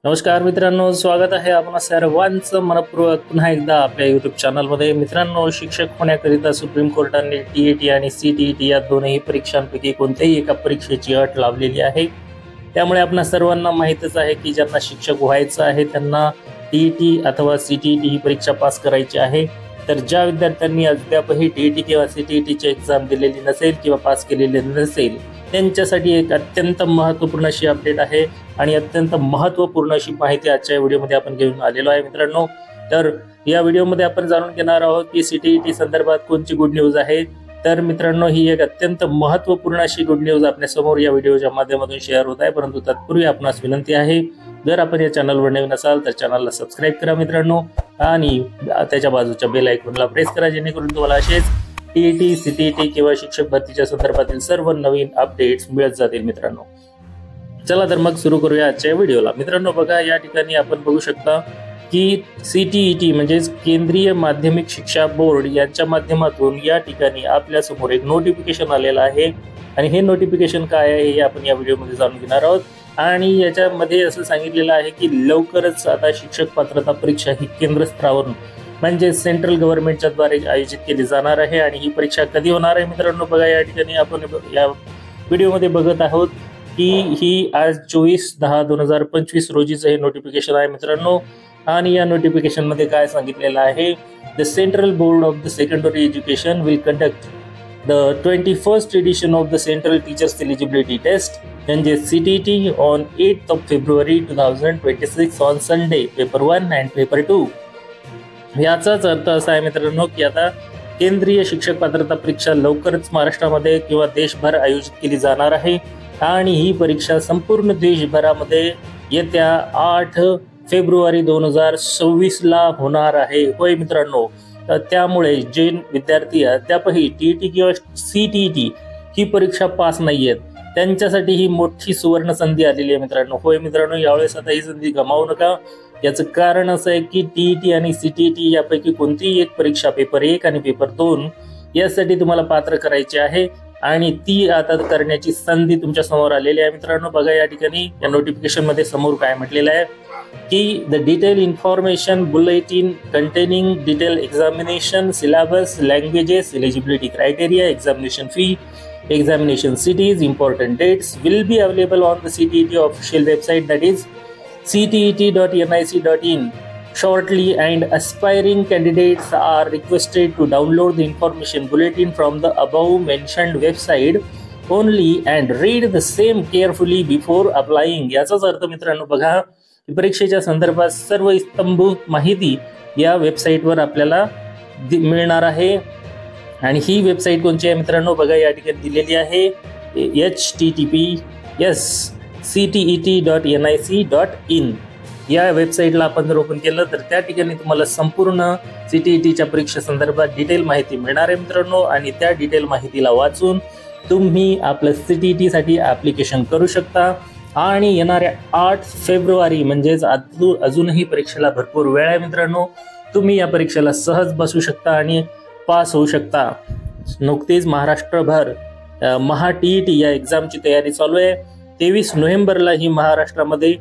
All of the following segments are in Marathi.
नमस्कार मित्रांनो, स्वागत आहे आपण सर्वांचं मनपूर्वक पुन्हा एकदा आपल्या YouTube चॅनलमध्ये। मित्रांनो, शिक्षक होण्याकरिता सुप्रीम कोर्टाने टीईटी आणि सीटीईटी या दोन्ही परीक्षांपैकी कोणत्याही एका परीक्षेची अट लावलेली आहे। त्यामुळे आपल्या सर्वांना माहितच आहे की ज्यांना शिक्षक व्हायचं आहे त्यांना टीईटी अथवा सीटीईटी ही परीक्षा पास करायची आहे। तर ज्या विद्यार्थ्यांनी अद्यापही टीईटी किंवा सीटीईटीची एक्झाम दिलेली नसेल किंवा पास केलेली नसेल त्यांच्यासाठी एक अत्यंत महत्त्वपूर्ण अशी अपडेट आहे आणि अत्यंत महत्त्वपूर्ण अशी माहिती आजच्या व्हिडिओमध्ये आपण घेऊन आलेलो आहे। मित्रांनो, तर या व्हिडिओमध्ये आपण जाणून घेणार आहोत की सीटीईटी संदर्भात कोणती गुड न्यूज आहे। तर मित्रांनो, ही एक अत्यंत महत्त्वपूर्ण अशी गुड न्यूज आपल्या समोर या व्हिडिओच्या माध्यमातून शेअर होत आहे। परंतु तत्पूर्वी आपणास विनंती आहे, जर आपण या चॅनलवर नवीन असाल तर चॅनलला सबस्क्राइब करा मित्रांनो, आणि त्याच्या बाजूच्या बेल आयकॉनला प्रेस करा जेणेकरून तुम्हाला असेच टीईटी, सीटीईटी किंवा शिक्षक भरतीच्या संदर्भातील सर्व नवीन अपडेट्स मिळत जातील। मित्रांनो, चला तर मग सुरू करूया आजच्या व्हिडिओला। मित्रांनो, बघा, या ठिकाणी आपण बघू शकता की सीटीईटी म्हणजे केंद्रीय माध्यमिक शिक्षा बोर्ड यांच्या माध्यमातून या ठिकाणी आपल्या समोर एक नोटिफिकेशन आलेलं आहे आणि हे नोटिफिकेशन काय आहे हे आपण या व्हिडिओमध्ये जाणून घेणार आहोत। आणि याच्यामध्ये असं सांगितलेलं आहे की लवकरच आता शिक्षक पात्रता परीक्षा ही केंद्र स्तरावरून म्हणजे सेंट्रल गव्हर्नमेंटच्या द्वारे आयोजित केली जाणार आहे। आणि ही परीक्षा कधी होणार आहे मित्रांनो, बघा, या ठिकाणी आपण या व्हिडिओमध्ये बघत आहोत की ही आज 24/10/2025 रोजीचं हे नोटिफिकेशन आहे मित्रांनो। आणि या नोटिफिकेशन मध्ये काय सांगितलेलं आहे, the central board of the secondary education will conduct the 21st edition of the Central Teachers Eligibility Test म्हणजे CTET on 8th of February 2026 on Sunday, paper 1 and paper 2। याचाच अर्थ असा आहे मित्रांनो की आता केंद्रीय शिक्षक पात्रता परीक्षा लवकरच महाराष्ट्रामध्ये किंवा देशभर आयोजित केली जाणार आहे। आणि ही परीक्षा संपूर्ण देशभरामध्ये येत्या 8 फेब्रुवारी 2026 ला होणार आहे। होय मित्रांनो, तर त्यामुळे जे विद्यार्थी अद्यापही टीईटी किंवा सीटीईटी ही परीक्षा पास नाहीयेत त्यांच्यासाठी ही मोठी सुवर्ण संधी आलेली आहे मित्रांनो। होय मित्रांनो, यावेळेस आता ही संधी गमावू नका। याचं कारण असं आहे की टीईटी आणि सीटीईटी यापैकी कोणतीही एक परीक्षा पेपर 1 आणि पेपर 2 यासाठी तुम्हाला पात्र करायची आहे आणि ती आता करण्याची संधी तुमच्या समोर आलेली आहे मित्रांनो। बघा, या ठिकाणी या नोटिफिकेशन मध्ये समोर काय म्हटलेलं आहे की the detail information bulletin containing detail examination syllabus languages eligibility criteria examination fee examination cities important dates will be available on the CTET official website, that is ctet.nic.in shortly, and aspiring candidates are requested to download the information bulletin from the above mentioned website only and read the same carefully before applying। याचाच अर्थ मित्रांनो, बघा, परीक्षेच्या संदर्भात सर्व स्तंभूत माहिती या वेबसाईटवर आपल्याला मिळणार आहे। आणि ही वेबसाईट कोणती आहे मित्रांनो, बघा, या ठिकाणी दिलेली आहे https://ctet.nic.in। या वेबसाईटला आपण जर ओपन केलं तर त्या ठिकाणी तुम्हाला संपूर्ण सीटीईटीच्या परीक्षा संदर्भात डिटेल माहिती मिळणार आहे मित्रांनो। आणि त्या डिटेल माहितीला वाचून तुम्ही आपलं सीटीईटी साठी ऍप्लिकेशन करू शकता। आणि येणाऱ्या 8 फेब्रुवारी म्हणजेच अजूनही परीक्षेला भरपूर वेळ आहे मित्रांनो, तुम्ही या परीक्षेला सहज बसू शकता आणि पास होऊ शकता। नुकतीच महाराष्ट्रभर महा टीईटी या एक्झामची तयारी चालू आहे। 23 नोव्हेंबरला ही महाराष्ट्रामध्ये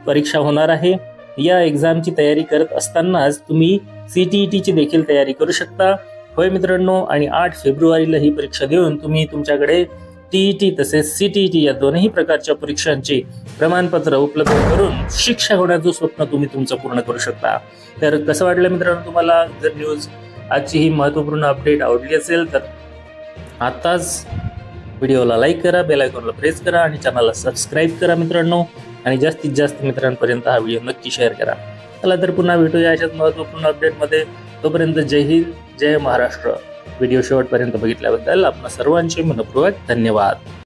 परीक्षा होणार आहे। या एक्झामची तयारी करत असतानाच तुम्ही सीटीईटीची देखील तयारी करू शकता। होय मित्रांनो, आणि 8 फेब्रुवारीला ही परीक्षा देऊन तुम्ही तुमच्याकडे टीईटी तसेच सीटीईटी या दोन्ही प्रकारच्या परीक्षांचे प्रमाणपत्र उपलब्ध करून शिक्षक होण्याचं स्वप्न तुम्ही तुमचं पूर्ण करू शकता। तर कसं वाटलं मित्रांनो तुम्हाला? जर न्यूज आजची ही महत्त्वपूर्ण अपडेट आवडली असेल तर आताच व्हिडिओला लाईक करा, बेल आयकॉनला प्रेस करा आणि चॅनलला सबस्क्राइब करा मित्रांनो, आणि जास्तीत जास्त मित्रांपर्यंत हा व्हिडिओ नक्की शेअर करा। चला तर पुन्हा भेटूया अशाच महत्त्वपूर्ण अपडेटमध्ये। तोपर्यंत जय हिंद, जय महाराष्ट्र। व्हिडिओ शेवटपर्यंत बघितल्याबद्दल आपल्या सर्वांचे मनपूर्वक धन्यवाद।